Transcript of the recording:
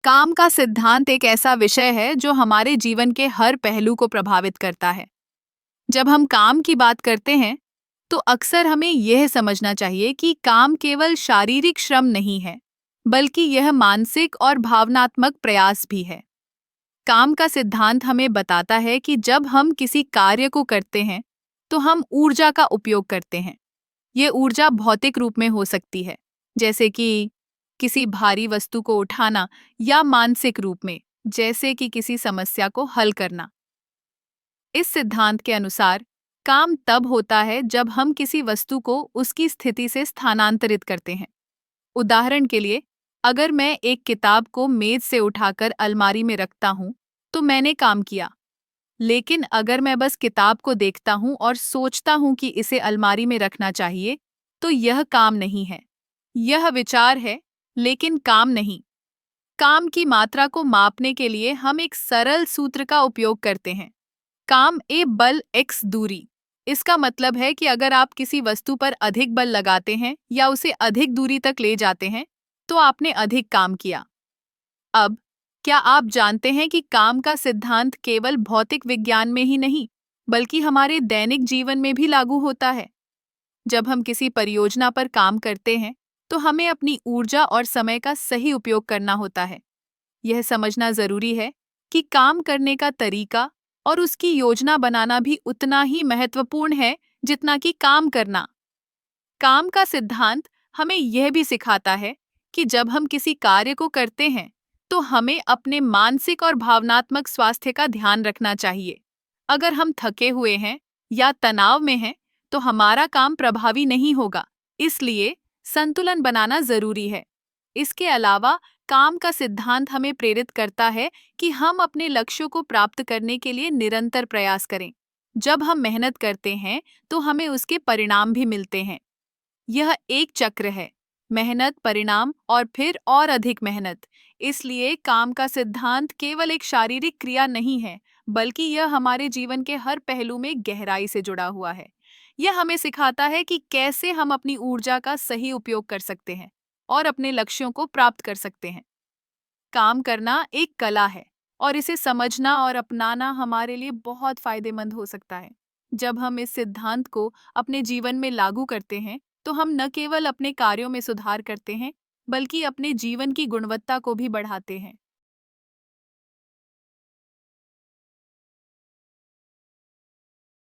काम का सिद्धांत एक ऐसा विषय है जो हमारे जीवन के हर पहलू को प्रभावित करता है। जब हम काम की बात करते हैं, तो अक्सर हमें यह समझना चाहिए कि काम केवल शारीरिक श्रम नहीं है, बल्कि यह मानसिक और भावनात्मक प्रयास भी है। काम का सिद्धांत हमें बताता है कि जब हम किसी कार्य को करते हैं, तो हम ऊर्जा का उपयोग करते हैं। ये ऊर्जा भौतिक रूप में हो सकती है, जैसे कि किसी भारी वस्तु को उठाना, या मानसिक रूप में, जैसे कि किसी समस्या को हल करना। इस सिद्धांत के अनुसार काम तब होता है जब हम किसी वस्तु को उसकी स्थिति से स्थानांतरित करते हैं। उदाहरण के लिए, अगर मैं एक किताब को मेज से उठाकर अलमारी में रखता हूँ, तो मैंने काम किया। लेकिन अगर मैं बस किताब को देखता हूँ और सोचता हूँ कि इसे अलमारी में रखना चाहिए, तो यह काम नहीं है। यह विचार है, लेकिन काम नहीं। काम की मात्रा को मापने के लिए हम एक सरल सूत्र का उपयोग करते हैं। काम ए बल एक्स दूरी। इसका मतलब है कि अगर आप किसी वस्तु पर अधिक बल लगाते हैं या उसे अधिक दूरी तक ले जाते हैं, तो आपने अधिक काम किया। अब, क्या आप जानते हैं कि काम का सिद्धांत केवल भौतिक विज्ञान में ही नहीं, बल्कि हमारे दैनिक जीवन में भी लागू होता है? जब हम किसी परियोजना पर काम करते हैं, तो हमें अपनी ऊर्जा और समय का सही उपयोग करना होता है। यह समझना जरूरी है कि काम करने का तरीका और उसकी योजना बनाना भी उतना ही महत्वपूर्ण है जितना कि काम करना। काम का सिद्धांत हमें यह भी सिखाता है कि जब हम किसी कार्य को करते हैं, तो हमें अपने मानसिक और भावनात्मक स्वास्थ्य का ध्यान रखना चाहिए। अगर हम थके हुए हैं या तनाव में हैं, तो हमारा काम प्रभावी नहीं होगा। इसलिए संतुलन बनाना जरूरी है। इसके अलावा, काम का सिद्धांत हमें प्रेरित करता है कि हम अपने लक्ष्यों को प्राप्त करने के लिए निरंतर प्रयास करें। जब हम मेहनत करते हैं, तो हमें उसके परिणाम भी मिलते हैं। यह एक चक्र है, मेहनत, परिणाम और फिर और अधिक मेहनत। इसलिए काम का सिद्धांत केवल एक शारीरिक क्रिया नहीं है, बल्कि यह हमारे जीवन के हर पहलू में गहराई से जुड़ा हुआ है। यह हमें सिखाता है कि कैसे हम अपनी ऊर्जा का सही उपयोग कर सकते हैं और अपने लक्ष्यों को प्राप्त कर सकते हैं। काम करना एक कला है, और इसे समझना और अपनाना हमारे लिए बहुत फायदेमंद हो सकता है। जब हम इस सिद्धांत को अपने जीवन में लागू करते हैं, तो हम न केवल अपने कार्यों में सुधार करते हैं, बल्कि अपने जीवन की गुणवत्ता को भी बढ़ाते हैं।